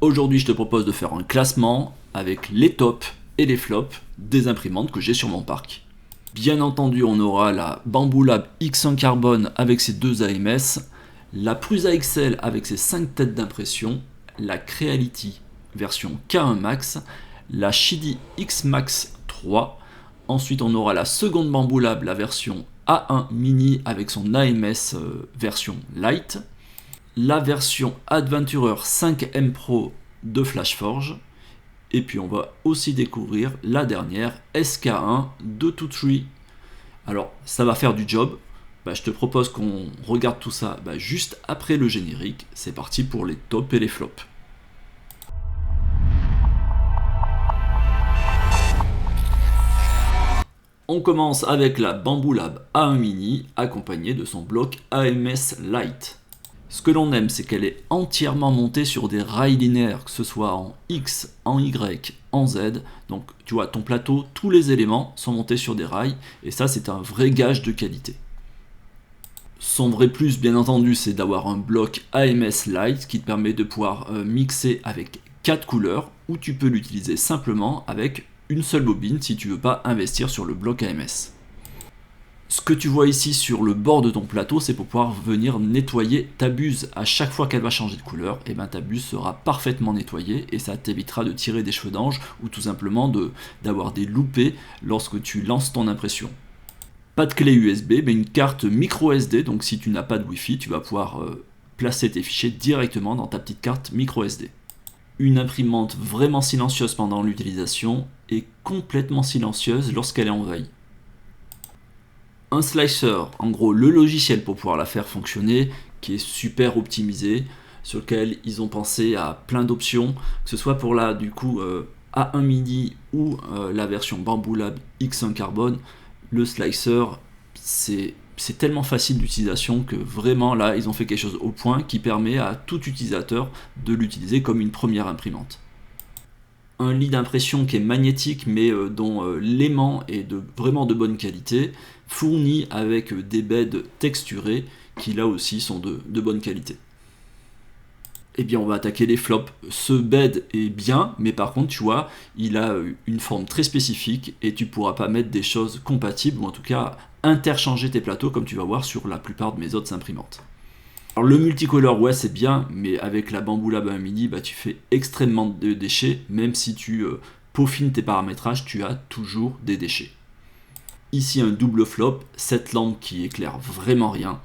Aujourd'hui, je te propose de faire un classement avec les tops et les flops des imprimantes que j'ai sur mon parc. Bien entendu, on aura la Bambu Lab X1 Carbone avec ses deux AMS, la Prusa XL avec ses 5 têtes d'impression, la Creality version K1 Max, la Shidi X Max 3. Ensuite, on aura la seconde Bambu Lab, la version A1 Mini avec son AMS version Light, la version Adventurer 5M Pro de Flashforge, et puis on va aussi découvrir la dernière SK1 de Two-Tree. Alors ça va faire du job, je te propose qu'on regarde tout ça juste après le générique. C'est parti pour les tops et les flops. On commence avec la Bambu Lab A1 Mini accompagnée de son bloc AMS Light. Ce que l'on aime, c'est qu'elle est entièrement montée sur des rails linéaires, que ce soit en X, en Y, en Z. Donc tu vois, ton plateau, tous les éléments sont montés sur des rails, et ça c'est un vrai gage de qualité. Son vrai plus, bien entendu, c'est d'avoir un bloc AMS Light qui te permet de pouvoir mixer avec 4 couleurs, ou tu peux l'utiliser simplement avec une seule bobine si tu veux pas investir sur le bloc AMS. Ce que tu vois ici sur le bord de ton plateau, c'est pour pouvoir venir nettoyer ta buse. À chaque fois qu'elle va changer de couleur, ta buse sera parfaitement nettoyée et ça t'évitera de tirer des cheveux d'ange ou tout simplement d'avoir des loupés lorsque tu lances ton impression. Pas de clé USB, mais une carte micro SD, donc si tu n'as pas de Wi-Fi, tu vas pouvoir placer tes fichiers directement dans ta petite carte micro SD. Une imprimante vraiment silencieuse pendant l'utilisation et complètement silencieuse lorsqu'elle est en veille. Un slicer, en gros le logiciel pour pouvoir la faire fonctionner, qui est super optimisé, sur lequel ils ont pensé à plein d'options, que ce soit pour la A1 Mini ou la version Bambu Lab X1 Carbone. Le slicer, c'est tellement facile d'utilisation que vraiment là ils ont fait quelque chose au point qui permet à tout utilisateur de l'utiliser comme une première imprimante. Un lit d'impression qui est magnétique mais dont l'aimant est vraiment de bonne qualité, fourni avec des beds texturés qui là aussi sont de bonne qualité. Eh bien on va attaquer les flops. Ce bed est bien, mais par contre tu vois, il a une forme très spécifique et tu pourras pas mettre des choses compatibles ou en tout cas interchanger tes plateaux comme tu vas voir sur la plupart de mes autres imprimantes. Alors le multicolore, ouais c'est bien, mais avec la Bambu Lab 1 Mini, tu fais extrêmement de déchets, même si tu peaufines tes paramétrages, tu as toujours des déchets. Ici un double flop, cette lampe qui éclaire vraiment rien,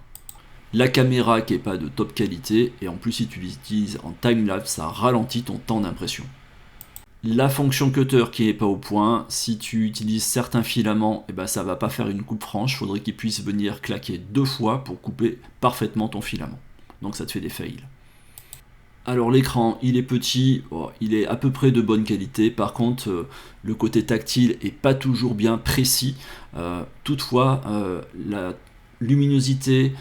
la caméra qui n'est pas de top qualité, et en plus si tu l'utilises en timelapse, ça ralentit ton temps d'impression. La fonction cutter qui n'est pas au point, si tu utilises certains filaments, ça va pas faire une coupe franche, il faudrait qu'il puisse venir claquer 2 fois pour couper parfaitement ton filament. Donc ça te fait des fails. Alors l'écran, il est petit, il est à peu près de bonne qualité, par contre le côté tactile est pas toujours bien précis. Toutefois, la luminosité,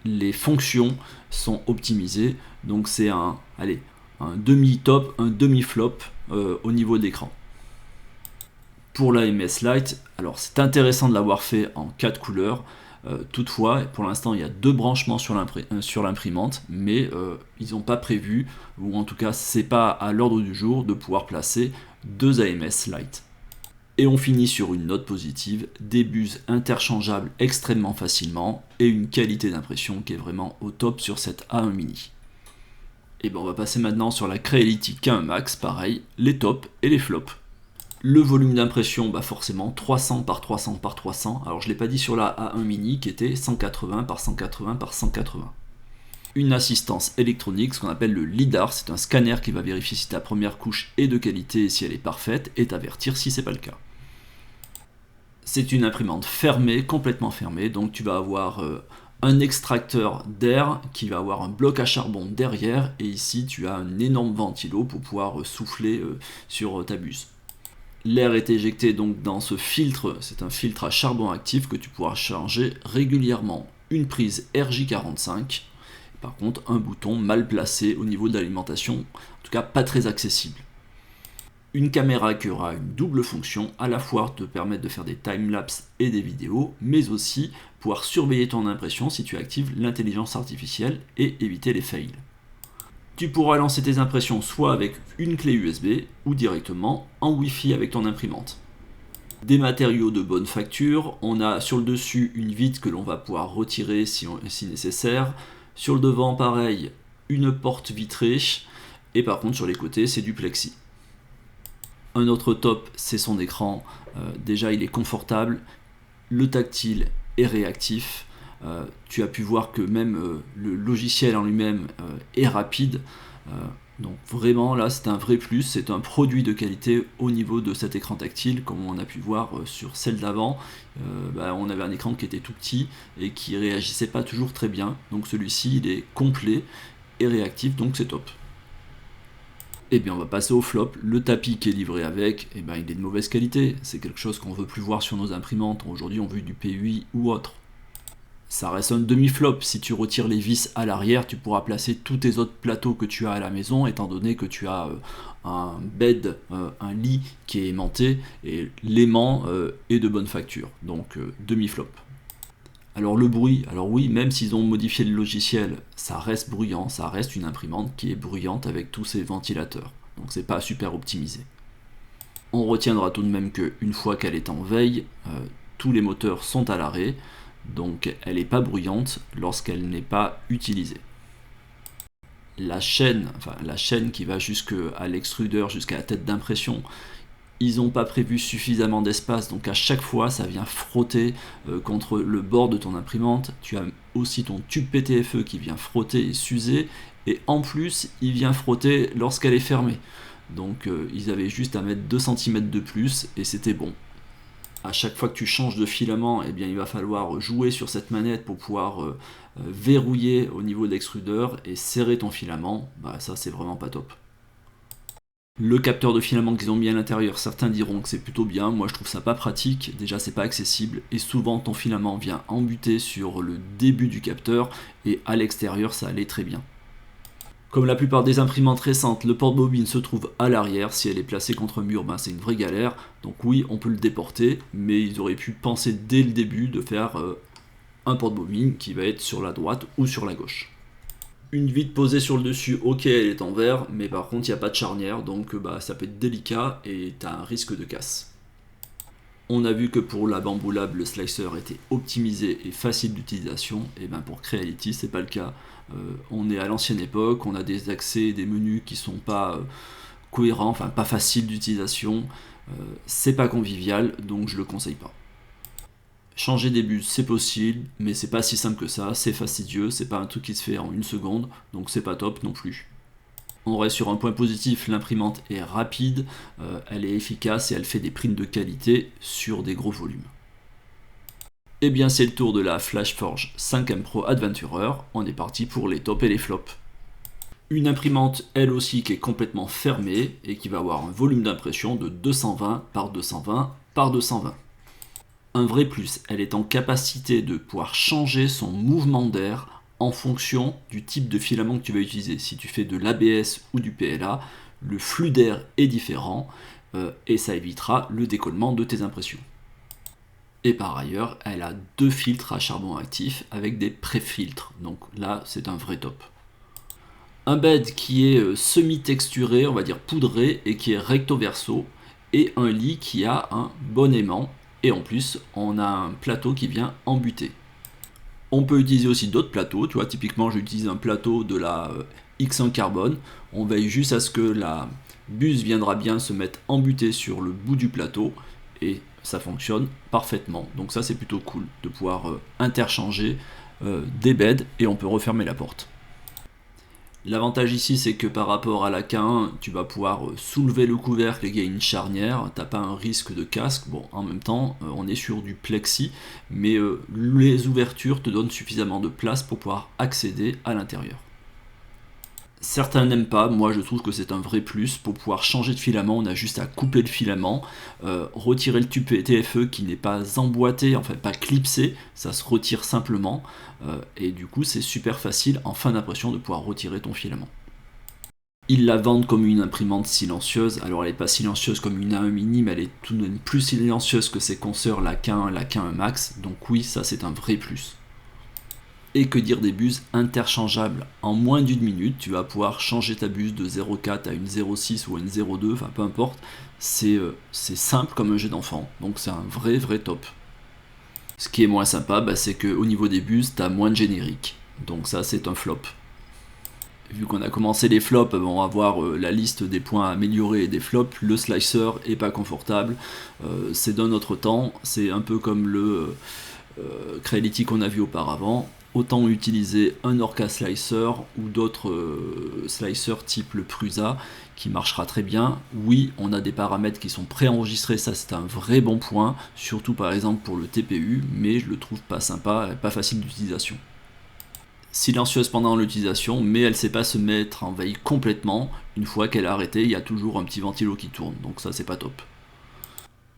les fonctions sont optimisées, donc c'est un demi-top, un demi-flop au niveau de l'écran. Pour l'AMS Light, alors c'est intéressant de l'avoir fait en 4 couleurs, toutefois pour l'instant il y a 2 branchements sur l'imprimante, mais ils n'ont pas prévu, ou en tout cas c'est pas à l'ordre du jour de pouvoir placer 2 AMS Light. Et on finit sur une note positive, des buses interchangeables extrêmement facilement et une qualité d'impression qui est vraiment au top sur cette A1 Mini. Et on va passer maintenant sur la Creality K1 Max, pareil, les tops et les flops. Le volume d'impression, forcément 300 par 300 par 300, alors je ne l'ai pas dit sur la A1 Mini qui était 180 par 180 par 180. Une assistance électronique, ce qu'on appelle le LIDAR, c'est un scanner qui va vérifier si ta première couche est de qualité et si elle est parfaite, et t'avertir si c'est pas le cas. C'est une imprimante fermée, complètement fermée, donc tu vas avoir un extracteur d'air qui va avoir un bloc à charbon derrière, et ici tu as un énorme ventilo pour pouvoir souffler sur ta buse. L'air est éjecté donc dans ce filtre, c'est un filtre à charbon actif que tu pourras changer régulièrement. Une prise RJ45, par contre un bouton mal placé au niveau de l'alimentation, en tout cas pas très accessible. Une caméra qui aura une double fonction, à la fois te permettre de faire des timelapses et des vidéos, mais aussi pouvoir surveiller ton impression si tu actives l'intelligence artificielle et éviter les fails. Tu pourras lancer tes impressions soit avec une clé USB ou directement en Wi-Fi avec ton imprimante. Des matériaux de bonne facture, on a sur le dessus une vitre que l'on va pouvoir retirer si nécessaire. Sur le devant pareil, une porte vitrée, et par contre sur les côtés c'est du plexi. Un autre top, c'est son écran. Déjà il est confortable, le tactile est réactif. Tu as pu voir que même le logiciel en lui-même est rapide. Donc vraiment là c'est un vrai plus, c'est un produit de qualité au niveau de cet écran tactile, comme on a pu voir sur celle d'avant. On avait un écran qui était tout petit et qui réagissait pas toujours très bien, donc celui-ci il est complet et réactif, donc c'est top. Et bien on va passer au flop, le tapis qui est livré avec, il est de mauvaise qualité, c'est quelque chose qu'on veut plus voir sur nos imprimantes, aujourd'hui on veut du PUI ou autre. Ça reste un demi-flop, si tu retires les vis à l'arrière, tu pourras placer tous tes autres plateaux que tu as à la maison, étant donné que tu as un bed, un lit qui est aimanté, et l'aimant est de bonne facture, donc demi-flop. Alors le bruit, alors oui, même s'ils ont modifié le logiciel, ça reste bruyant, ça reste une imprimante qui est bruyante avec tous ces ventilateurs, donc c'est pas super optimisé. On retiendra tout de même qu'une fois qu'elle est en veille, tous les moteurs sont à l'arrêt, donc elle n'est pas bruyante lorsqu'elle n'est pas utilisée. La chaîne qui va jusqu'à l'extrudeur, jusqu'à la tête d'impression, ils n'ont pas prévu suffisamment d'espace, donc à chaque fois ça vient frotter contre le bord de ton imprimante. Tu as aussi ton tube PTFE qui vient frotter et s'user, et en plus il vient frotter lorsqu'elle est fermée. Donc ils avaient juste à mettre 2 cm de plus et c'était bon. À chaque fois que tu changes de filament, il va falloir jouer sur cette manette pour pouvoir verrouiller au niveau de l'extrudeur et serrer ton filament. Ça c'est vraiment pas top. Le capteur de filament qu'ils ont mis à l'intérieur, certains diront que c'est plutôt bien, moi je trouve ça pas pratique, déjà c'est pas accessible et souvent ton filament vient embuter sur le début du capteur et à l'extérieur ça allait très bien. Comme la plupart des imprimantes récentes, le porte-bobine se trouve à l'arrière. Si elle est placée contre un mur, c'est une vraie galère. Donc oui, on peut le déporter, mais ils auraient pu penser dès le début de faire un porte-bobine qui va être sur la droite ou sur la gauche. Une vitre posée sur le dessus, ok, elle est en verre, mais par contre il n'y a pas de charnière, donc ça peut être délicat et tu as un risque de casse. On a vu que pour la Bambu Lab, le slicer était optimisé et facile d'utilisation, et pour Creality c'est pas le cas. On est à l'ancienne époque, on a des accès, des menus qui sont pas cohérents, enfin pas faciles d'utilisation, c'est pas convivial, donc je le conseille pas. Changer des bus c'est possible, mais c'est pas si simple que ça, c'est fastidieux, c'est pas un truc qui se fait en une seconde, donc c'est pas top non plus. On reste sur un point positif, l'imprimante est rapide, elle est efficace et elle fait des prints de qualité sur des gros volumes. Et bien c'est le tour de la FlashForge 5M Pro Adventurer, on est parti pour les tops et les flops. Une imprimante elle aussi qui est complètement fermée et qui va avoir un volume d'impression de 220 par 220 par 220. Un vrai plus, elle est en capacité de pouvoir changer son mouvement d'air en fonction du type de filament que tu vas utiliser. Si tu fais de l'ABS ou du PLA, le flux d'air est différent et ça évitera le décollement de tes impressions. Et par ailleurs, elle a 2 filtres à charbon actif avec des pré-filtres, donc là c'est un vrai top. Un bed qui est semi-texturé, on va dire poudré, et qui est recto-verso, et un lit qui a un bon aimant, et en plus on a un plateau qui vient embuter. On peut utiliser aussi d'autres plateaux, tu vois, typiquement j'utilise un plateau de la X1 Carbone, on veille juste à ce que la buse viendra bien se mettre embutée sur le bout du plateau, et ça fonctionne parfaitement, donc ça c'est plutôt cool de pouvoir interchanger des beds et on peut refermer la porte. L'avantage ici c'est que par rapport à la K1 tu vas pouvoir soulever le couvercle et il y a une charnière, t'as pas un risque de casque, bon en même temps on est sur du plexi mais les ouvertures te donnent suffisamment de place pour pouvoir accéder à l'intérieur. Certains n'aiment pas, moi je trouve que c'est un vrai plus, pour pouvoir changer de filament on a juste à couper le filament, retirer le tube TFE qui n'est pas emboîté, enfin pas clipsé, ça se retire simplement, et du coup c'est super facile en fin d'impression de pouvoir retirer ton filament. Ils la vendent comme une imprimante silencieuse, alors elle n'est pas silencieuse comme une A1 Mini, mais elle est tout de même plus silencieuse que ses consoeurs la K1, la K1 Max, donc oui ça c'est un vrai plus. Et que dire des buses interchangeables? En moins d'une minute, tu vas pouvoir changer ta buse de 0,4 à une 0,6 ou à une 0,2, enfin peu importe. C'est simple comme un jeu d'enfant, donc c'est un vrai top. Ce qui est moins sympa, bah, c'est qu'au niveau des buses, tu as moins de générique. Donc ça, c'est un flop. Vu qu'on a commencé les flops, on va voir la liste des points à améliorer et des flops. Le slicer est pas confortable, c'est d'un autre temps, c'est un peu comme le Creality qu'on a vu auparavant. Autant utiliser un Orca Slicer ou d'autres slicers type le Prusa qui marchera très bien. Oui, on a des paramètres qui sont préenregistrés, ça c'est un vrai bon point, surtout par exemple pour le TPU, mais je le trouve pas sympa et pas facile d'utilisation. Silencieuse pendant l'utilisation, mais elle ne sait pas se mettre en veille complètement. Une fois qu'elle a arrêté, il y a toujours un petit ventilo qui tourne, donc ça c'est pas top.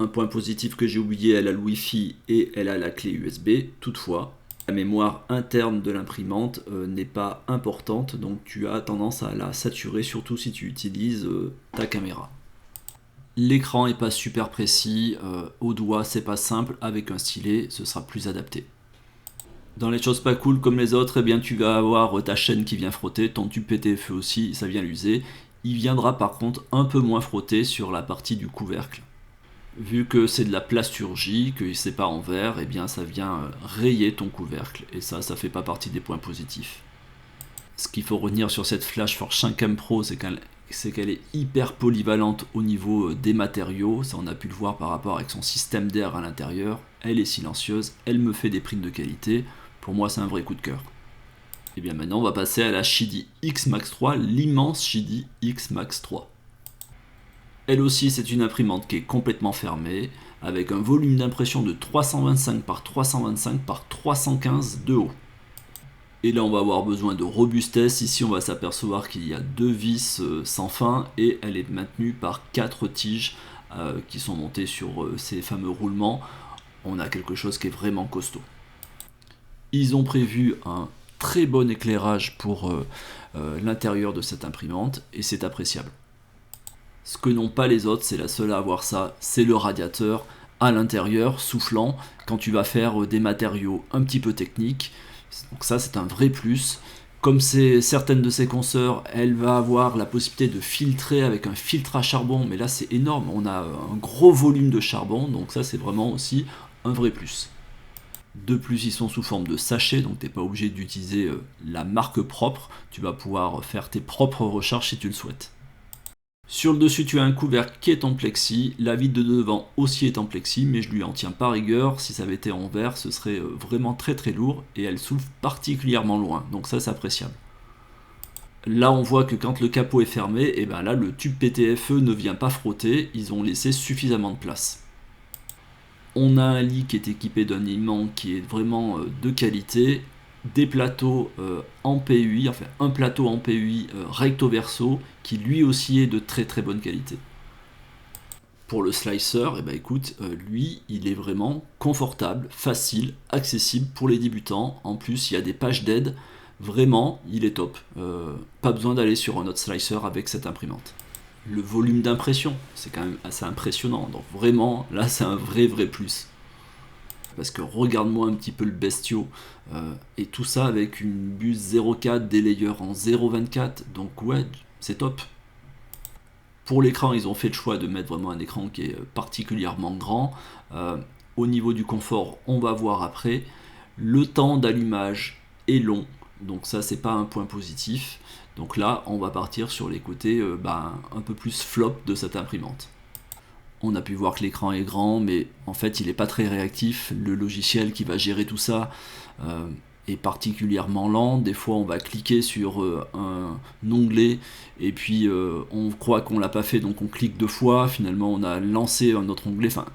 Un point positif que j'ai oublié, elle a le Wi-Fi et elle a la clé USB. Toutefois, la mémoire interne de l'imprimante n'est pas importante, donc tu as tendance à la saturer, surtout si tu utilises ta caméra. L'écran n'est pas super précis, au doigt c'est pas simple, avec un stylet ce sera plus adapté. Dans les choses pas cool comme les autres, eh bien tu vas avoir ta chaîne qui vient frotter, ton tube PTFE aussi, ça vient l'user. Il viendra par contre un peu moins frotter sur la partie du couvercle. Vu que c'est de la plasturgie, que c'est pas en verre, eh bien ça vient rayer ton couvercle, et ça fait pas partie des points positifs. Ce qu'il faut retenir sur cette Flashforge 5M Pro, c'est qu'elle est hyper polyvalente au niveau des matériaux, ça on a pu le voir par rapport avec son système d'air à l'intérieur, elle est silencieuse, elle me fait des primes de qualité, pour moi c'est un vrai coup de cœur. Et bien maintenant on va passer à la Shidi X Max 3, l'immense Shidi X Max 3. Elle aussi c'est une imprimante qui est complètement fermée, avec un volume d'impression de 325 par 325 par 315 de haut. Et là on va avoir besoin de robustesse, ici on va s'apercevoir qu'il y a 2 vis sans fin et elle est maintenue par 4 tiges qui sont montées sur ces fameux roulements. On a quelque chose qui est vraiment costaud. Ils ont prévu un très bon éclairage pour l'intérieur de cette imprimante et c'est appréciable. Ce que n'ont pas les autres, c'est la seule à avoir ça, c'est le radiateur à l'intérieur, soufflant, quand tu vas faire des matériaux un petit peu techniques. Donc ça c'est un vrai plus. Comme c'est certaines de ses consoeurs, elle va avoir la possibilité de filtrer avec un filtre à charbon, mais là c'est énorme, on a un gros volume de charbon, donc ça c'est vraiment aussi un vrai plus. De plus, ils sont sous forme de sachet, donc tu n'es pas obligé d'utiliser la marque propre, tu vas pouvoir faire tes propres recharges si tu le souhaites. Sur le dessus, tu as un couvercle qui est en plexi, la vitre de devant aussi est en plexi, mais je lui en tiens pas rigueur, si ça avait été en verre, ce serait vraiment très lourd, et elle s'ouvre particulièrement loin, donc ça c'est appréciable. Là on voit que quand le capot est fermé, et ben là le tube PTFE ne vient pas frotter, ils ont laissé suffisamment de place. On a un lit qui est équipé d'un aimant qui est vraiment de qualité, des plateaux en PUI, enfin un plateau en PUI recto verso qui lui aussi est de très bonne qualité. Pour le slicer, eh ben écoute, lui il est vraiment confortable, facile, accessible pour les débutants. En plus il y a des pages d'aide, vraiment il est top. Pas besoin d'aller sur un autre slicer avec cette imprimante. Le volume d'impression, c'est quand même assez impressionnant, donc vraiment là c'est un vrai plus. Parce que regarde-moi un petit peu le bestiau, et tout ça avec une buse 0,4, des layers en 0,24, donc ouais, c'est top. Pour l'écran, ils ont fait le choix de mettre vraiment un écran qui est particulièrement grand. Au niveau du confort, on va voir après. Le temps d'allumage est long, donc ça c'est pas un point positif. Donc là, on va partir sur les côtés un peu plus flop de cette imprimante. On a pu voir que l'écran est grand, mais en fait il n'est pas très réactif. Le logiciel qui va gérer tout ça est particulièrement lent. Des fois on va cliquer sur un onglet et puis on croit qu'on l'a pas fait, donc on clique 2 fois. Finalement on a lancé un autre onglet. Enfin,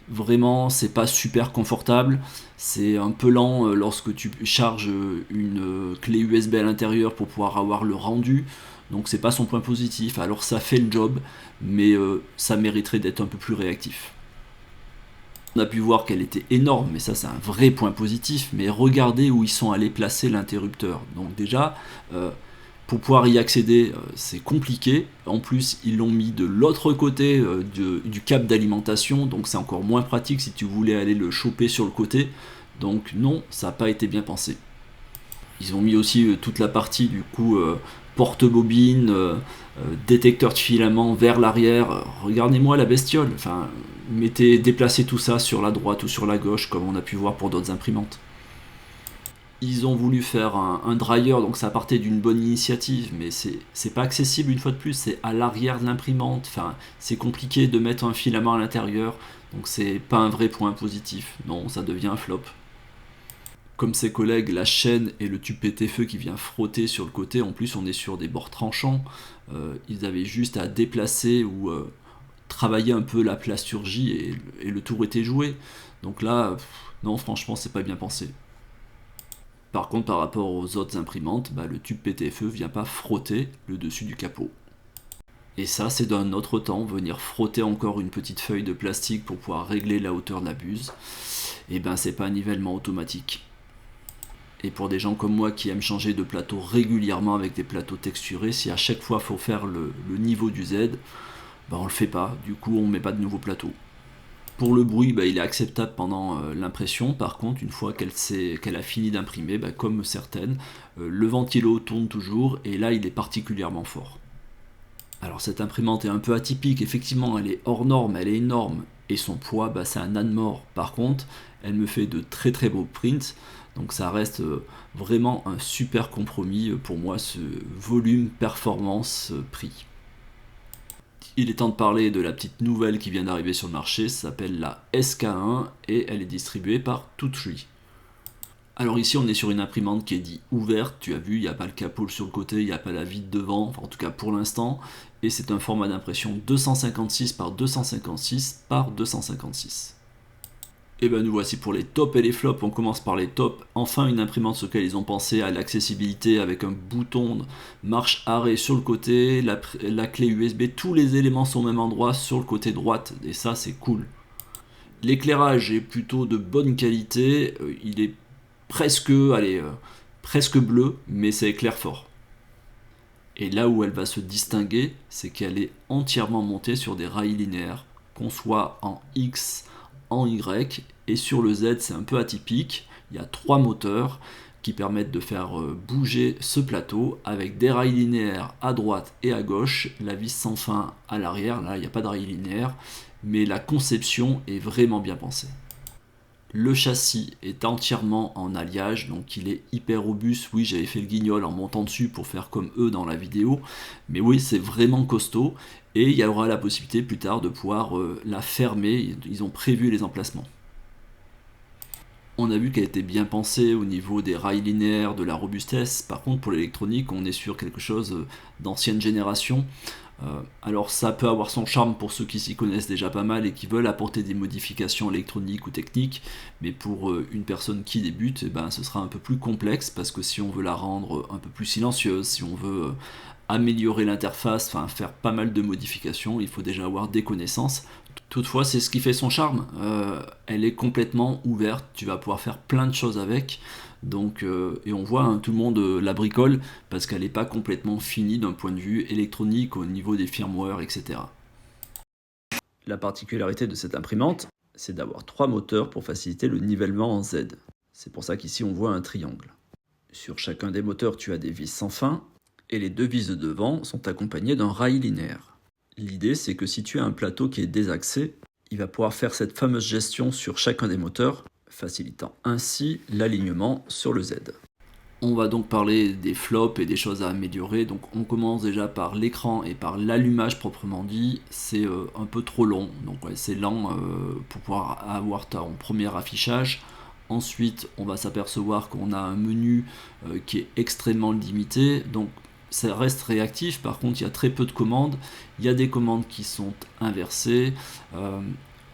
vraiment c'est pas super confortable. C'est un peu lent lorsque tu charges une clé USB à l'intérieur pour pouvoir avoir le rendu. Donc c'est pas son point positif, alors ça fait le job, mais ça mériterait d'être un peu plus réactif. On a pu voir qu'elle était énorme, mais ça c'est un vrai point positif, mais regardez où ils sont allés placer l'interrupteur. Donc déjà, pour pouvoir y accéder, c'est compliqué. En plus, ils l'ont mis de l'autre côté du câble d'alimentation, donc c'est encore moins pratique si tu voulais aller le choper sur le côté. Donc non, ça n'a pas été bien pensé. Ils ont mis aussi toute la partie du coup porte-bobine, détecteur de filament vers l'arrière. Regardez-moi la bestiole. Enfin, déplacez tout ça sur la droite ou sur la gauche comme on a pu voir pour d'autres imprimantes. Ils ont voulu faire un dryer, donc ça partait d'une bonne initiative, mais c'est pas accessible une fois de plus, c'est à l'arrière de l'imprimante, enfin, c'est compliqué de mettre un filament à l'intérieur, donc c'est pas un vrai point positif, non, ça devient un flop. Comme ses collègues, la chaîne et le tube pété-feu qui vient frotter sur le côté, en plus on est sur des bords tranchants, ils avaient juste à déplacer ou travailler un peu la plasturgie et le tour était joué, donc là, non franchement c'est pas bien pensé. Par contre, par rapport aux autres imprimantes, le tube PTFE vient pas frotter le dessus du capot. Et ça, c'est d'un autre temps, venir frotter encore une petite feuille de plastique pour pouvoir régler la hauteur de la buse, et c'est pas un nivellement automatique. Et pour des gens comme moi qui aiment changer de plateau régulièrement avec des plateaux texturés, si à chaque fois il faut faire le niveau du Z, on le fait pas, du coup on met pas de nouveau plateau. Pour le bruit, il est acceptable pendant l'impression. Par contre, une fois qu'elle a fini d'imprimer, comme certaines, le ventilo tourne toujours et là il est particulièrement fort. Alors cette imprimante est un peu atypique, effectivement elle est hors norme, elle est énorme et son poids c'est un âne mort. Par contre, elle me fait de très très beaux prints, donc ça reste vraiment un super compromis pour moi, ce volume, performance, prix. Il est temps de parler de la petite nouvelle qui vient d'arriver sur le marché, ça s'appelle la SK1 et elle est distribuée par Tootry. Alors ici on est sur une imprimante qui est dit ouverte, tu as vu, il n'y a pas le capot sur le côté, il n'y a pas la vide devant, enfin en tout cas pour l'instant, et c'est un format d'impression 256 par 256 par 256. Et nous voici pour les tops et les flops. On commence par les tops. Enfin une imprimante sur laquelle ils ont pensé à l'accessibilité avec un bouton marche arrêt sur le côté, la clé USB, tous les éléments sont au même endroit sur le côté droite et ça c'est cool. L'éclairage est plutôt de bonne qualité, il est presque bleu mais ça éclaire fort. Et là où elle va se distinguer, c'est qu'elle est entièrement montée sur des rails linéaires, qu'on soit en X, en Y, et sur le Z c'est un peu atypique, il y a 3 moteurs qui permettent de faire bouger ce plateau avec des rails linéaires à droite et à gauche, la vis sans fin à l'arrière, là il n'y a pas de rails linéaires, mais la conception est vraiment bien pensée. Le châssis est entièrement en alliage, donc il est hyper robuste. Oui, j'avais fait le guignol en montant dessus pour faire comme eux dans la vidéo, mais oui, c'est vraiment costaud et il y aura la possibilité plus tard de pouvoir la fermer. Ils ont prévu les emplacements. On a vu qu'elle était bien pensée au niveau des rails linéaires, de la robustesse. Par contre, pour l'électronique, on est sur quelque chose d'ancienne génération. Alors ça peut avoir son charme pour ceux qui s'y connaissent déjà pas mal et qui veulent apporter des modifications électroniques ou techniques, mais pour une personne qui débute, ce sera un peu plus complexe parce que si on veut la rendre un peu plus silencieuse, si on veut améliorer l'interface, faire pas mal de modifications, il faut déjà avoir des connaissances. Toutefois, c'est ce qui fait son charme. Elle est complètement ouverte, tu vas pouvoir faire plein de choses avec. Donc, et on voit tout le monde la bricole parce qu'elle n'est pas complètement finie d'un point de vue électronique au niveau des firmware, etc. La particularité de cette imprimante, c'est d'avoir 3 moteurs pour faciliter le nivellement en Z. C'est pour ça qu'ici on voit un triangle. Sur chacun des moteurs, tu as des vis sans fin et les 2 vis de devant sont accompagnées d'un rail linéaire. L'idée, c'est que si tu as un plateau qui est désaxé, il va pouvoir faire cette fameuse gestion sur chacun des moteurs, facilitant ainsi l'alignement sur le Z. On va donc parler des flops et des choses à améliorer. Donc on commence déjà par l'écran et par l'allumage proprement dit. C'est un peu trop long, donc c'est lent pour pouvoir avoir ton premier affichage. Ensuite, on va s'apercevoir qu'on a un menu qui est extrêmement limité, donc ça reste réactif. Par contre, il y a très peu de commandes. Il y a des commandes qui sont inversées.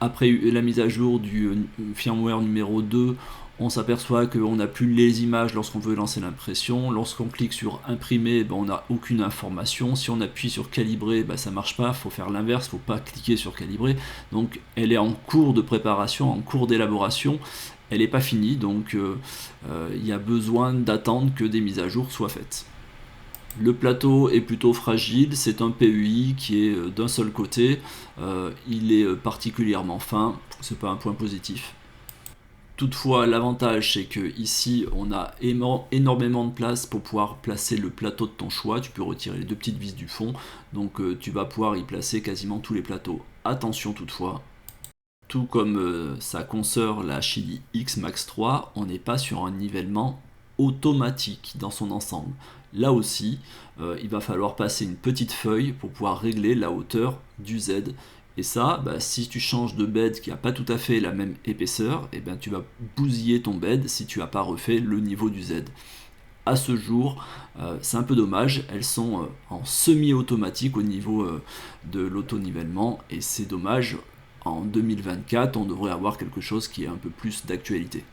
Après la mise à jour du firmware numéro 2, on s'aperçoit qu'on n'a plus les images lorsqu'on veut lancer l'impression. Lorsqu'on clique sur imprimer, on n'a aucune information. Si on appuie sur calibrer, ça ne marche pas. Il faut faire l'inverse, il ne faut pas cliquer sur calibrer. Donc elle est en cours de préparation, en cours d'élaboration. Elle n'est pas finie, donc il y a besoin d'attendre que des mises à jour soient faites. Le plateau est plutôt fragile, c'est un PEI qui est d'un seul côté, il est particulièrement fin, c'est pas un point positif. Toutefois, l'avantage c'est que ici on a énormément de place pour pouvoir placer le plateau de ton choix. Tu peux retirer les deux petites vis du fond, donc tu vas pouvoir y placer quasiment tous les plateaux. Attention toutefois, tout comme sa consoeur la Chili X Max 3, on n'est pas sur un nivellement automatique dans son ensemble. Là aussi, il va falloir passer une petite feuille pour pouvoir régler la hauteur du Z. Et ça, si tu changes de bed qui n'a pas tout à fait la même épaisseur, et tu vas bousiller ton bed si tu n'as pas refait le niveau du Z. À ce jour, c'est un peu dommage, elles sont en semi-automatique au niveau de l'auto-nivellement, et c'est dommage, en 2024, on devrait avoir quelque chose qui est un peu plus d'actualité.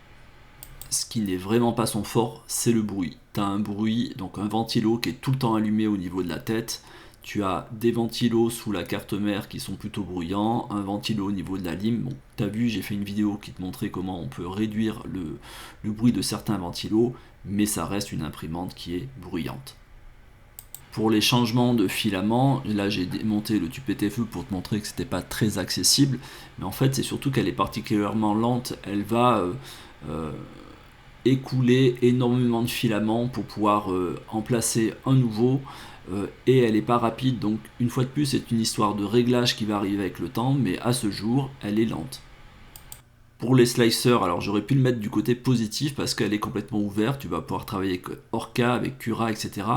Ce qui n'est vraiment pas son fort, c'est le bruit. Tu as un bruit, donc un ventilo qui est tout le temps allumé au niveau de la tête. Tu as des ventilos sous la carte mère qui sont plutôt bruyants, un ventilo au niveau de la lime. Bon, tu as vu, j'ai fait une vidéo qui te montrait comment on peut réduire le bruit de certains ventilos, mais ça reste une imprimante qui est bruyante. Pour les changements de filaments, là j'ai démonté le tube PTFE pour te montrer que c'était pas très accessible, mais en fait c'est surtout qu'elle est particulièrement lente, elle va écouler énormément de filaments pour pouvoir en placer un nouveau, et elle n'est pas rapide, donc une fois de plus c'est une histoire de réglage qui va arriver avec le temps, mais à ce jour elle est lente. Pour les slicers, alors j'aurais pu le mettre du côté positif parce qu'elle est complètement ouverte, tu vas pouvoir travailler avec Orca, avec Cura, etc.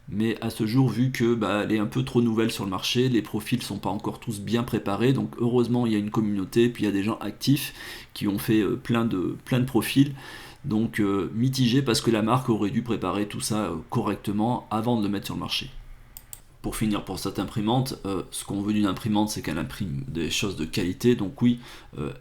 Mais à ce jour, vu que elle est un peu trop nouvelle sur le marché, les profils sont pas encore tous bien préparés, donc heureusement il y a une communauté, puis il y a des gens actifs qui ont fait plein de profils, donc mitigé parce que la marque aurait dû préparer tout ça correctement avant de le mettre sur le marché. Pour finir pour cette imprimante, ce qu'on veut d'une imprimante, c'est qu'elle imprime des choses de qualité. Donc oui,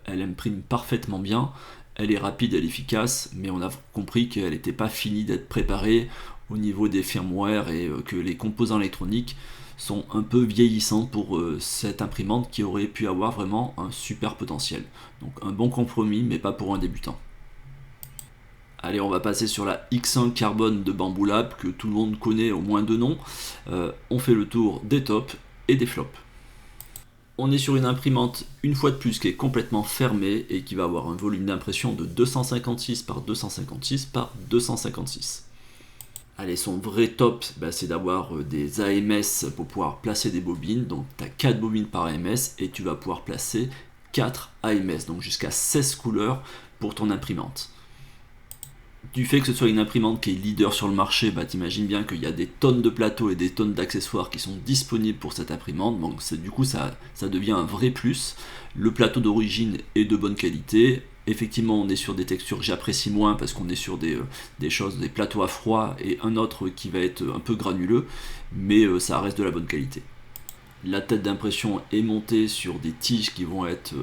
elle imprime parfaitement bien, elle est rapide, elle est efficace, mais on a compris qu'elle n'était pas finie d'être préparée au niveau des firmware et que les composants électroniques sont un peu vieillissants pour cette imprimante qui aurait pu avoir vraiment un super potentiel. Donc un bon compromis, mais pas pour un débutant. Allez, on va passer sur la X1 Carbone de Bambu Lab, que tout le monde connaît au moins de nom. On fait le tour des tops et des flops. On est sur une imprimante, une fois de plus, qui est complètement fermée et qui va avoir un volume d'impression de 256 par 256 par 256. Allez, son vrai top, c'est d'avoir des AMS pour pouvoir placer des bobines. Donc tu as 4 bobines par AMS et tu vas pouvoir placer 4 AMS, donc jusqu'à 16 couleurs pour ton imprimante. Du fait que ce soit une imprimante qui est leader sur le marché, t'imagines bien qu'il y a des tonnes de plateaux et des tonnes d'accessoires qui sont disponibles pour cette imprimante, donc du coup ça devient un vrai plus. Le plateau d'origine est de bonne qualité. Effectivement, on est sur des textures que j'apprécie moins parce qu'on est sur des plateaux à froid et un autre qui va être un peu granuleux, mais ça reste de la bonne qualité. La tête d'impression est montée sur des tiges qui vont être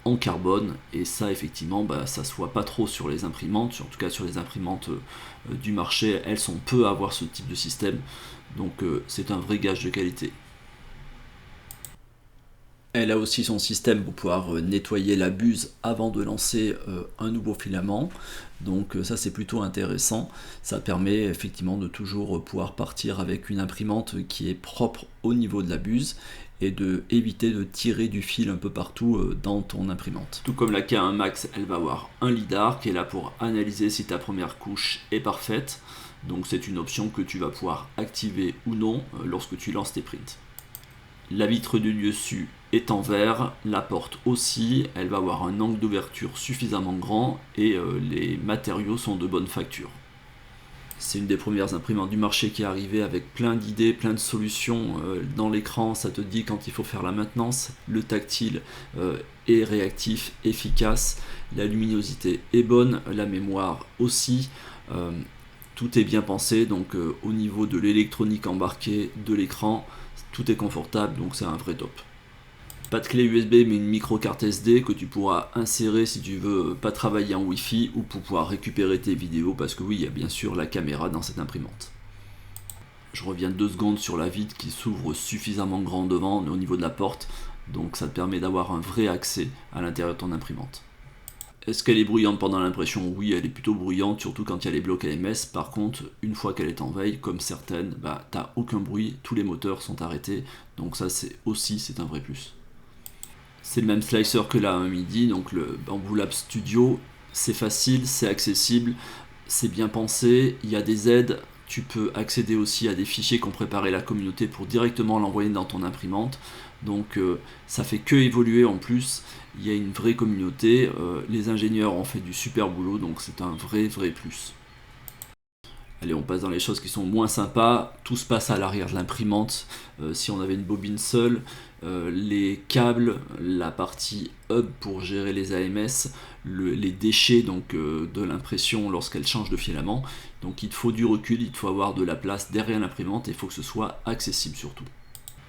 en carbone, et ça effectivement ça se voit pas trop sur les imprimantes, en tout cas sur les imprimantes du marché, elles sont peu à avoir ce type de système, donc c'est un vrai gage de qualité. Elle a aussi son système pour pouvoir nettoyer la buse avant de lancer un nouveau filament, donc ça c'est plutôt intéressant. Ça permet effectivement de toujours pouvoir partir avec une imprimante qui est propre au niveau de la buse et de éviter de tirer du fil un peu partout dans ton imprimante. Tout comme la K1 Max, elle va avoir un lidar qui est là pour analyser si ta première couche est parfaite, donc c'est une option que tu vas pouvoir activer ou non lorsque tu lances tes prints. La vitre du dessus est en verre, la porte aussi, elle va avoir un angle d'ouverture suffisamment grand et les matériaux sont de bonne facture. C'est une des premières imprimantes du marché qui est arrivée avec plein d'idées, plein de solutions. Dans l'écran, ça te dit quand il faut faire la maintenance. Le tactile est réactif, efficace. La luminosité est bonne, la mémoire aussi. Tout est bien pensé, donc au niveau de l'électronique embarquée de l'écran, tout est confortable, donc c'est un vrai top. Pas de clé USB mais une micro carte SD que tu pourras insérer si tu veux pas travailler en Wi-Fi ou pour pouvoir récupérer tes vidéos, parce que oui, il y a bien sûr la caméra dans cette imprimante. Je reviens 2 secondes sur la vitre qui s'ouvre suffisamment grand devant au niveau de la porte, donc ça te permet d'avoir un vrai accès à l'intérieur de ton imprimante. Est-ce qu'elle est bruyante pendant l'impression? Oui, elle est plutôt bruyante, surtout quand il y a les blocs AMS. Par contre, une fois qu'elle est en veille, comme certaines, t'as aucun bruit, tous les moteurs sont arrêtés, donc ça c'est un vrai plus. C'est le même slicer que la 1 midi, donc le Bambu Lab Studio. c'est facile, c'est accessible, c'est bien pensé, il y a des aides, tu peux accéder aussi à des fichiers qu'ont préparé la communauté pour directement l'envoyer dans ton imprimante. Donc ça fait que évoluer en plus, il y a une vraie communauté, les ingénieurs ont fait du super boulot, donc c'est un vrai plus. Allez, on passe dans les choses qui sont moins sympas. Tout se passe à l'arrière de l'imprimante. Si on avait une bobine seule, les câbles, la partie hub pour gérer les AMS, les déchets donc, de l'impression lorsqu'elle change de filament. Donc il te faut du recul, il te faut avoir de la place derrière l'imprimante et il faut que ce soit accessible surtout.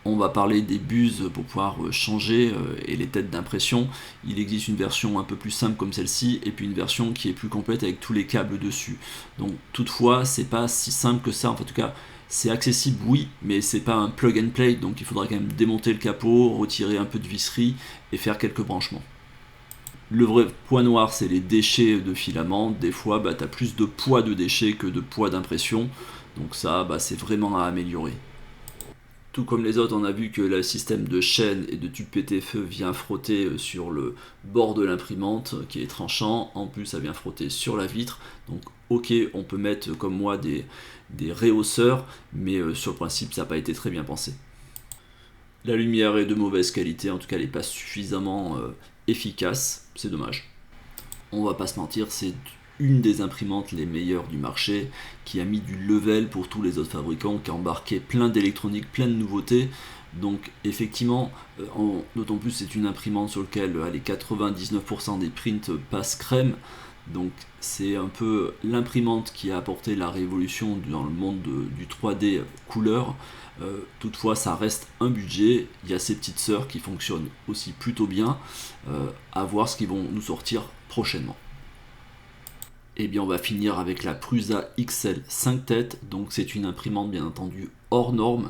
On va parler des buses pour pouvoir changer et les têtes d'impression. Il existe une version un peu plus simple comme celle-ci et puis une version qui est plus complète avec tous les câbles dessus. Donc toutefois, c'est pas si simple que ça. En tout cas, c'est accessible, oui, mais c'est pas un plug and play. Donc il faudra quand même démonter le capot, retirer un peu de visserie et faire quelques branchements. Le vrai point noir, c'est les déchets de filament. Des fois, tu as plus de poids de déchets que de poids d'impression. Donc ça, c'est vraiment à améliorer. Tout comme les autres, on a vu que le système de chaîne et de tube PTFE vient frotter sur le bord de l'imprimante qui est tranchant. En plus, ça vient frotter sur la vitre. Donc, ok, on peut mettre comme moi des réhausseurs, mais sur le principe, ça n'a pas été très bien pensé. La lumière est de mauvaise qualité, en tout cas, elle n'est pas suffisamment efficace. C'est dommage. On va pas se mentir, c'est une des imprimantes les meilleures du marché, qui a mis du level pour tous les autres fabricants, qui a embarqué plein d'électronique, plein de nouveautés. Donc effectivement, d'autant plus c'est une imprimante sur laquelle les 99% des prints passent crème. Donc c'est un peu l'imprimante qui a apporté la révolution dans le monde du 3D couleur. Toutefois, ça reste un budget. Il y a ces petites sœurs qui fonctionnent aussi plutôt bien. À voir ce qu'ils vont nous sortir prochainement. Et bien on va finir avec la Prusa XL 5 têtes. Donc c'est une imprimante bien entendu hors norme.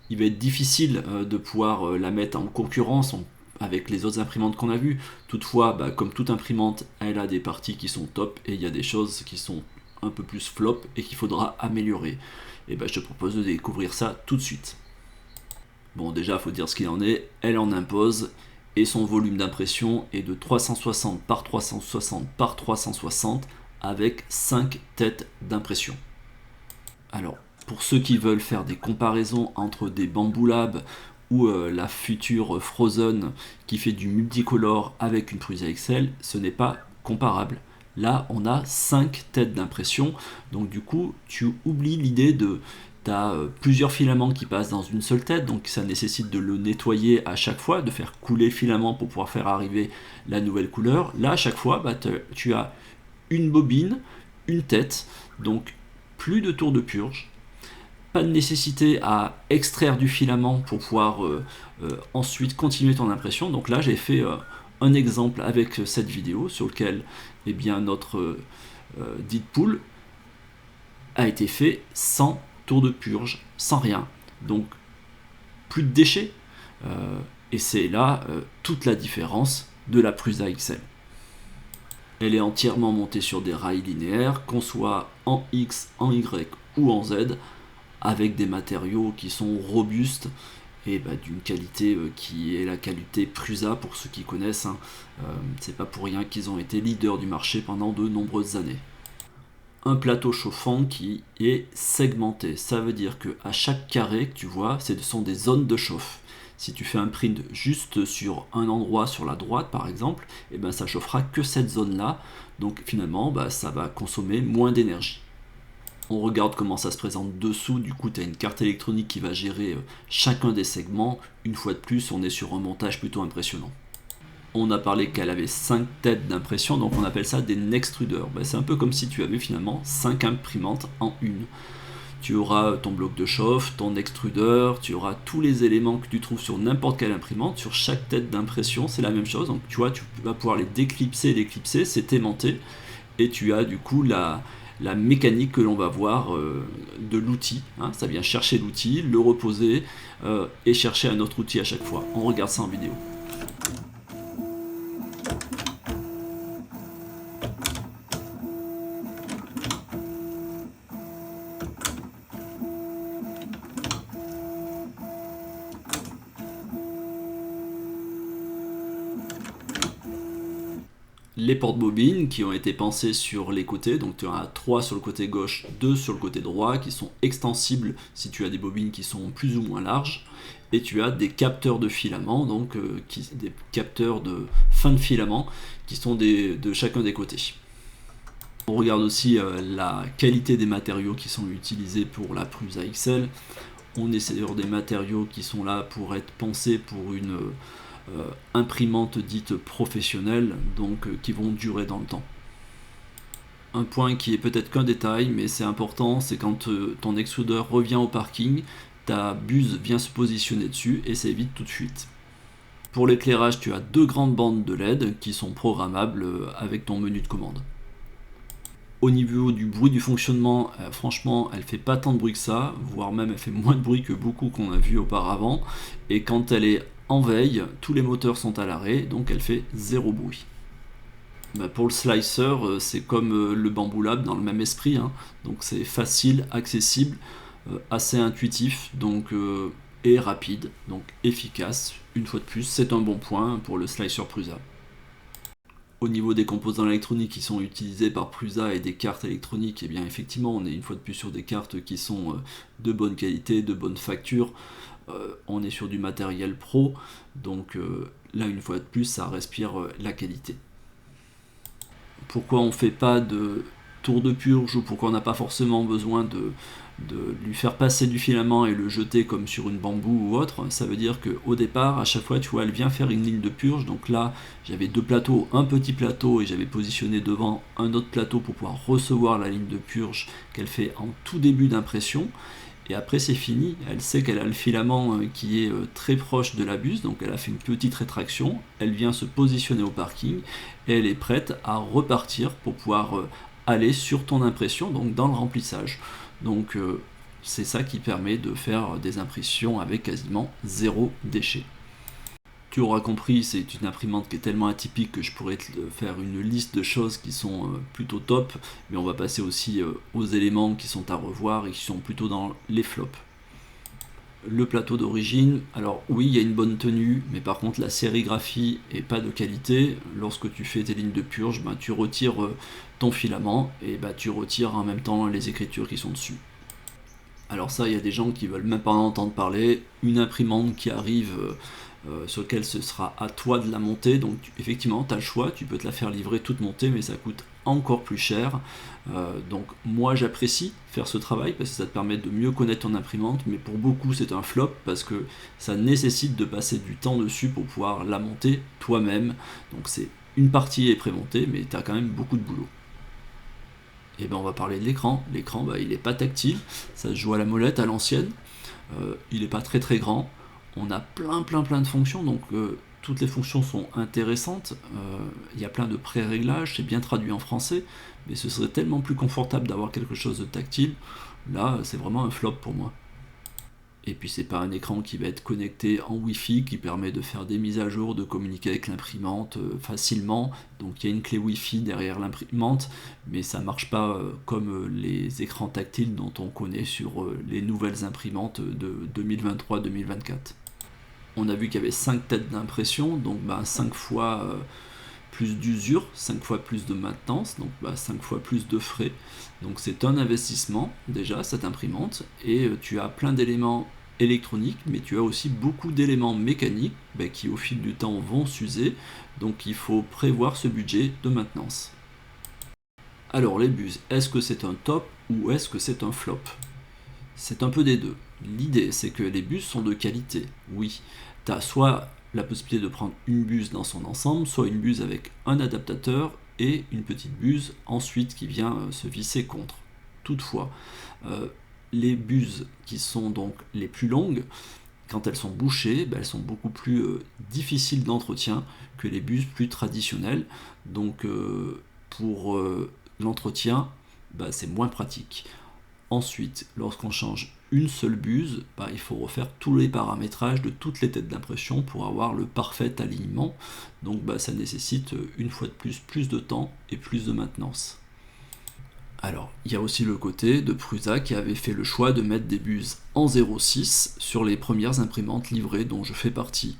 Il va être difficile de pouvoir la mettre en concurrence avec les autres imprimantes qu'on a vues. Toutefois, comme toute imprimante, elle a des parties qui sont top et il y a des choses qui sont un peu plus flop et qu'il faudra améliorer. Et je te propose de découvrir ça tout de suite. Bon, déjà, il faut dire ce qu'il en est. Elle en impose et son volume d'impression est de 360 par 360 par 360 avec 5 têtes d'impression. Alors, pour ceux qui veulent faire des comparaisons entre des Bambu Lab ou la future Frozen qui fait du multicolore avec une Prusa XL, ce n'est pas comparable. Là, on a 5 têtes d'impression, donc du coup, tu oublies l'idée de... Tu as plusieurs filaments qui passent dans une seule tête, donc ça nécessite de le nettoyer à chaque fois, de faire couler le filament pour pouvoir faire arriver la nouvelle couleur. Là, à chaque fois, tu as une bobine, une tête, donc plus de tour de purge, pas de nécessité à extraire du filament pour pouvoir ensuite continuer ton impression. Donc là j'ai fait un exemple avec cette vidéo sur lequel notre Deadpool a été fait sans tour de purge, sans rien, donc plus de déchets, et c'est là toute la différence de la Prusa XL. Elle est entièrement montée sur des rails linéaires, qu'on soit en X, en Y ou en Z, avec des matériaux qui sont robustes et d'une qualité qui est la qualité Prusa pour ceux qui connaissent. C'est pas pour rien qu'ils ont été leaders du marché pendant de nombreuses années. Un plateau chauffant qui est segmenté, ça veut dire que à chaque carré que tu vois, ce sont des zones de chauffe. Si tu fais un print juste sur un endroit sur la droite par exemple, ça chauffera que cette zone là, donc finalement ça va consommer moins d'énergie. On regarde comment ça se présente dessous, du coup tu as une carte électronique qui va gérer chacun des segments. Une fois de plus, on est sur un montage plutôt impressionnant. On a parlé qu'elle avait 5 têtes d'impression, donc on appelle ça des nextruders. C'est un peu comme si tu avais finalement 5 imprimantes en une. Tu auras ton bloc de chauffe, ton extrudeur, tu auras tous les éléments que tu trouves sur n'importe quelle imprimante. Sur chaque tête d'impression, c'est la même chose. Donc tu vois, tu vas pouvoir les déclipser, c'est aimanté. Et tu as du coup la mécanique que l'on va voir de l'outil. Ça vient chercher l'outil, le reposer et chercher un autre outil à chaque fois. On regarde ça en vidéo. Les porte-bobines qui ont été pensées sur les côtés, donc tu en as 3 sur le côté gauche, 2 sur le côté droit, qui sont extensibles si tu as des bobines qui sont plus ou moins larges, et tu as des capteurs de filament, donc des capteurs de fin de filament qui sont de chacun des côtés. On regarde aussi la qualité des matériaux qui sont utilisés pour la Prusa XL. On est sur des matériaux qui sont là pour être pensés pour une imprimante dite professionnelle, donc qui vont durer dans le temps. Un point qui est peut-être qu'un détail, mais c'est important, c'est quand ton extrudeur revient au parking, ta buse vient se positionner dessus et ça évite tout de suite. Pour l'éclairage, tu as 2 grandes bandes de LED qui sont programmables avec ton menu de commande. Au niveau du bruit du fonctionnement, franchement, elle fait pas tant de bruit que ça, voire même elle fait moins de bruit que beaucoup qu'on a vu auparavant. Et quand elle est en veille, tous les moteurs sont à l'arrêt, donc elle fait 0 bruit. Pour le slicer, c'est comme le Bambu Lab dans le même esprit, hein. Donc c'est facile, accessible, assez intuitif, donc et rapide, donc efficace. Une fois de plus, c'est un bon point pour le slicer Prusa. Au niveau des composants électroniques qui sont utilisés par Prusa et des cartes électroniques, et bien effectivement on est une fois de plus sur des cartes qui sont de bonne qualité, de bonne facture. On est sur du matériel pro, donc là une fois de plus ça respire la qualité. Pourquoi on ne fait pas de tour de purge, ou pourquoi on n'a pas forcément besoin de lui faire passer du filament et le jeter comme sur une bambou ou autre? Ça veut dire qu'au départ, à chaque fois, tu vois, elle vient faire une ligne de purge. Donc là, j'avais 2 plateaux, un petit plateau, et j'avais positionné devant un autre plateau pour pouvoir recevoir la ligne de purge qu'elle fait en tout début d'impression. Et après c'est fini, elle sait qu'elle a le filament qui est très proche de la buse, donc elle a fait une petite rétraction, elle vient se positionner au parking et elle est prête à repartir pour pouvoir aller sur ton impression, donc dans le remplissage. Donc c'est ça qui permet de faire des impressions avec quasiment 0 déchet. Tu auras compris, c'est une imprimante qui est tellement atypique que je pourrais te faire une liste de choses qui sont plutôt top, mais on va passer aussi aux éléments qui sont à revoir et qui sont plutôt dans les flops. Le plateau d'origine, alors oui, il y a une bonne tenue, mais par contre la sérigraphie est pas de qualité. Lorsque tu fais tes lignes de purge, tu retires ton filament et tu retires en même temps les écritures qui sont dessus. Alors ça, il y a des gens qui veulent même pas en entendre parler. Une imprimante qui arrive sur laquelle ce sera à toi de la monter, donc effectivement tu as le choix, tu peux te la faire livrer toute montée, mais ça coûte encore plus cher. Donc moi j'apprécie faire ce travail parce que ça te permet de mieux connaître ton imprimante, mais pour beaucoup c'est un flop parce que ça nécessite de passer du temps dessus pour pouvoir la monter toi-même. Donc c'est une partie est prémontée, mais tu as quand même beaucoup de boulot. Et on va parler de l'écran. L'écran, il n'est pas tactile, ça se joue à la molette à l'ancienne. Il n'est pas très très grand. On a plein de fonctions, donc toutes les fonctions sont intéressantes. Il y a plein de pré-réglages, c'est bien traduit en français, mais ce serait tellement plus confortable d'avoir quelque chose de tactile. Là, c'est vraiment un flop pour moi. Et puis c'est pas un écran qui va être connecté en Wi-Fi, qui permet de faire des mises à jour, de communiquer avec l'imprimante facilement. Donc il y a une clé Wi-Fi derrière l'imprimante, mais ça marche pas comme les écrans tactiles dont on connaît sur les nouvelles imprimantes de 2023-2024. On a vu qu'il y avait 5 têtes d'impression, donc 5 fois plus d'usure, 5 fois plus de maintenance, donc 5 fois plus de frais. Donc c'est un investissement déjà cette imprimante, et tu as plein d'éléments électroniques, mais tu as aussi beaucoup d'éléments mécaniques qui au fil du temps vont s'user, donc il faut prévoir ce budget de maintenance. Alors les buses, est-ce que c'est un top ou est-ce que c'est un flop? C'est un peu des deux. L'idée c'est que les buses sont de qualité, oui. Tu as soit la possibilité de prendre une buse dans son ensemble, soit une buse avec un adaptateur et une petite buse ensuite qui vient se visser contre. Toutefois, les buses qui sont donc les plus longues, quand elles sont bouchées, elles sont beaucoup plus difficiles d'entretien que les buses plus traditionnelles. Donc pour l'entretien, c'est moins pratique. Ensuite, lorsqu'on change une seule buse, il faut refaire tous les paramétrages de toutes les têtes d'impression pour avoir le parfait alignement. Donc ça nécessite une fois de plus de temps et plus de maintenance. Alors, il y a aussi le côté de Prusa qui avait fait le choix de mettre des buses en 0,6 sur les premières imprimantes livrées dont je fais partie.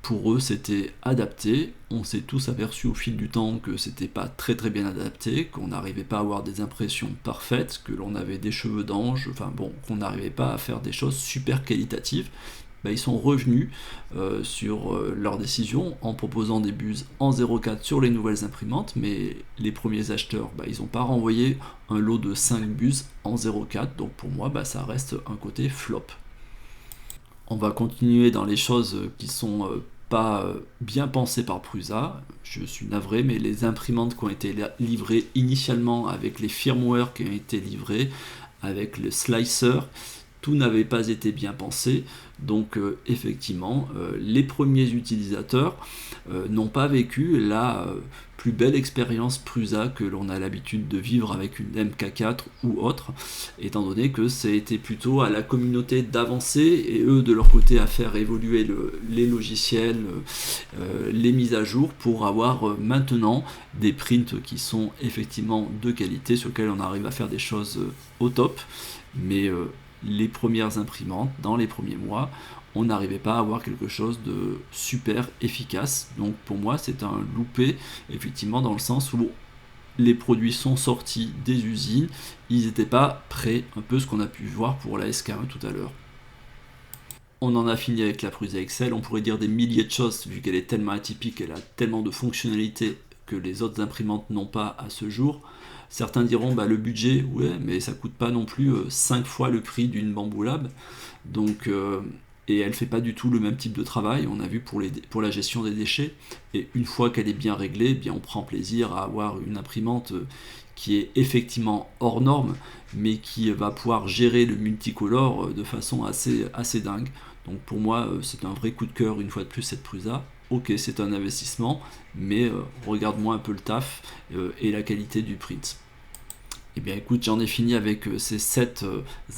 pour eux c'était adapté. On s'est tous aperçus au fil du temps que c'était pas très bien adapté, qu'on n'arrivait pas à avoir des impressions parfaites, que l'on avait des cheveux d'ange, enfin bon, qu'on n'arrivait pas à faire des choses super qualitatives. Ils sont revenus sur leur décision en proposant des buses en 0,4 sur les nouvelles imprimantes, mais les premiers acheteurs, ils n'ont pas renvoyé un lot de 5 buses en 0,4, donc pour moi ça reste un côté flop. On va continuer dans les choses qui sont pas bien pensées par Prusa. Je suis navré, mais les imprimantes qui ont été livrées initialement avec les firmware qui ont été livrés, avec le slicer, tout n'avait pas été bien pensé, donc effectivement les premiers utilisateurs n'ont pas vécu la plus belle expérience Prusa que l'on a l'habitude de vivre avec une MK4 ou autre, étant donné que c'était plutôt à la communauté d'avancer et eux de leur côté à faire évoluer les logiciels, les mises à jour pour avoir maintenant des prints qui sont effectivement de qualité, sur lesquels on arrive à faire des choses au top, mais les premières imprimantes, dans les premiers mois, on n'arrivait pas à avoir quelque chose de super efficace. Donc pour moi, c'est un loupé, effectivement, dans le sens où les produits sont sortis des usines, ils n'étaient pas prêts, un peu ce qu'on a pu voir pour la SK1 tout à l'heure. On en a fini avec la Prusa Excel, on pourrait dire des milliers de choses, vu qu'elle est tellement atypique, elle a tellement de fonctionnalités que les autres imprimantes n'ont pas à ce jour. Certains diront le budget, ouais, mais ça coûte pas non plus 5 fois le prix d'une Bamboo Lab. Donc, et elle fait pas du tout le même type de travail, on a vu pour la gestion des déchets. Et une fois qu'elle est bien réglée, on prend plaisir à avoir une imprimante qui est effectivement hors norme, mais qui va pouvoir gérer le multicolore de façon assez dingue. Donc pour moi, c'est un vrai coup de cœur une fois de plus cette Prusa. Ok, c'est un investissement, mais regarde-moi un peu le taf et la qualité du print. Et bien écoute, j'en ai fini avec ces 7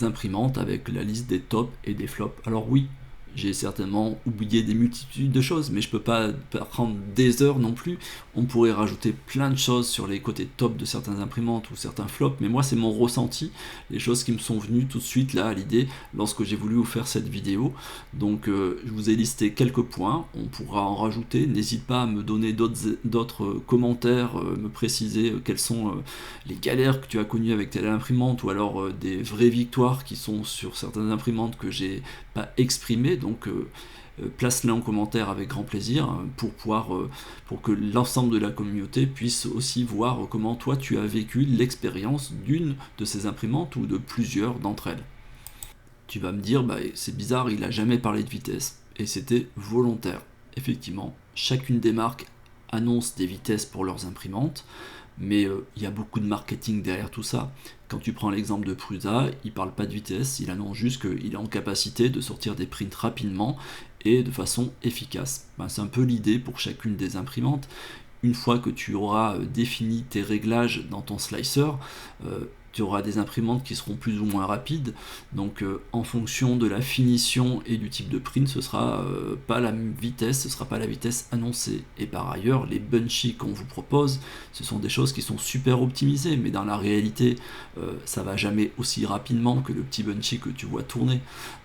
imprimantes, avec la liste des tops et des flops. Alors oui, j'ai certainement oublié des multitudes de choses, mais je peux pas prendre des heures non plus. On pourrait rajouter plein de choses sur les côtés top de certaines imprimantes ou certains flops, mais moi c'est mon ressenti, les choses qui me sont venues tout de suite là à l'idée lorsque j'ai voulu vous faire cette vidéo. Donc je vous ai listé quelques points, on pourra en rajouter. N'hésite pas à me donner d'autres commentaires, me préciser quelles sont les galères que tu as connues avec telle imprimante, ou alors des vraies victoires qui sont sur certaines imprimantes que j'ai pas exprimées. Donc place-les en commentaire avec grand plaisir pour que l'ensemble de la communauté puisse aussi voir comment toi tu as vécu l'expérience d'une de ces imprimantes ou de plusieurs d'entre elles. Tu vas me dire, c'est bizarre, il a jamais parlé de vitesse, et c'était volontaire. Effectivement, chacune des marques annonce des vitesses pour leurs imprimantes, mais il y a beaucoup de marketing derrière tout ça. Quand tu prends l'exemple de Prusa, il parle pas de vitesse, il annonce juste qu'il est en capacité de sortir des prints rapidement et de façon efficace. C'est un peu l'idée pour chacune des imprimantes. Une fois que tu auras défini tes réglages dans ton slicer, tu auras des imprimantes qui seront plus ou moins rapides, donc en fonction de la finition et du type de print, ce sera pas la même vitesse, ce sera pas la vitesse annoncée. Et par ailleurs, les bunchy qu'on vous propose, ce sont des choses qui sont super optimisées, mais dans la réalité, ça va jamais aussi rapidement que le petit bunchy que tu vois tourner.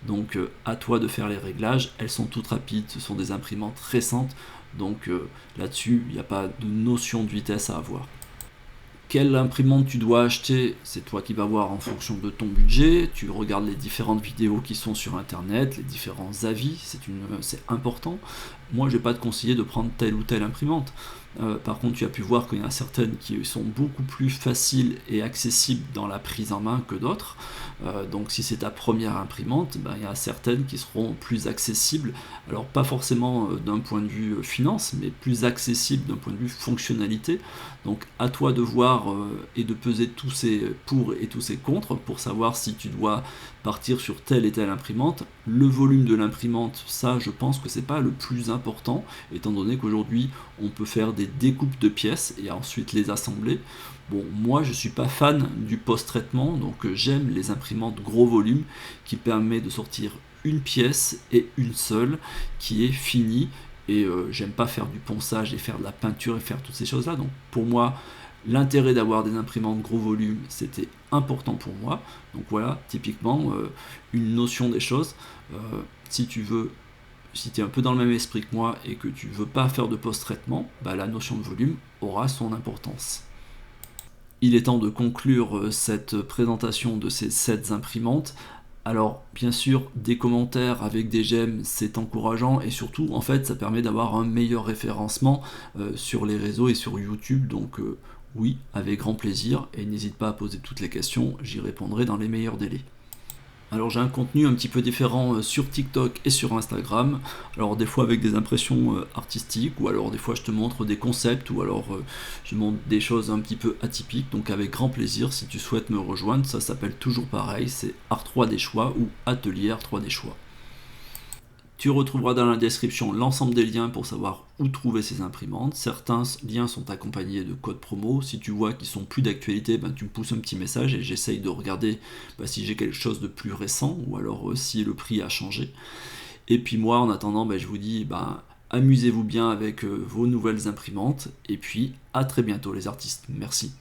Donc à toi de faire les réglages, elles sont toutes rapides, ce sont des imprimantes récentes, donc là-dessus, il n'y a pas de notion de vitesse à avoir. Quelle imprimante tu dois acheter, c'est toi qui vas voir en fonction de ton budget. Tu regardes les différentes vidéos qui sont sur internet, les différents avis, c'est important. Moi, je ne vais pas te conseiller de prendre telle ou telle imprimante. Par contre, tu as pu voir qu'il y en a certaines qui sont beaucoup plus faciles et accessibles dans la prise en main que d'autres. Donc si c'est ta première imprimante, il y en a certaines qui seront plus accessibles. Alors pas forcément d'un point de vue finance, mais plus accessibles d'un point de vue fonctionnalité. Donc à toi de voir et de peser tous ces pour et tous ces contre pour savoir si tu dois partir sur telle et telle imprimante. Le volume de l'imprimante, ça je pense que c'est pas le plus important, étant donné qu'aujourd'hui on peut faire des découpes de pièces et ensuite les assembler. Bon, moi je suis pas fan du post-traitement, donc j'aime les imprimantes gros volume qui permet de sortir une pièce et une seule qui est finie, et j'aime pas faire du ponçage et faire de la peinture et faire toutes ces choses là. Donc pour moi, l'intérêt d'avoir des imprimantes gros volume, c'était important pour moi. Donc voilà, typiquement une notion des choses. Si tu veux si tu es un peu dans le même esprit que moi et que tu veux pas faire de post-traitement, bah, la notion de volume aura son importance. Il est temps de conclure cette présentation de ces 7 imprimantes. Alors bien sûr, des commentaires avec des j'aime, c'est encourageant et surtout en fait ça permet d'avoir un meilleur référencement sur les réseaux et sur YouTube. Donc oui, avec grand plaisir, et n'hésite pas à poser toutes les questions, j'y répondrai dans les meilleurs délais. Alors j'ai un contenu un petit peu différent sur TikTok et sur Instagram, alors des fois avec des impressions artistiques, ou alors des fois je te montre des concepts, ou alors je montre des choses un petit peu atypiques, donc avec grand plaisir si tu souhaites me rejoindre, ça s'appelle toujours pareil, c'est Art 3D Choix ou Atelier Art 3D Choix. Tu retrouveras dans la description l'ensemble des liens pour savoir où trouver ces imprimantes. Certains liens sont accompagnés de codes promo. Si tu vois qu'ils sont plus d'actualité, ben, tu me pousses un petit message et j'essaye de regarder si j'ai quelque chose de plus récent ou alors si le prix a changé. Et puis moi, en attendant, je vous dis amusez-vous bien avec vos nouvelles imprimantes et puis à très bientôt les artistes. Merci.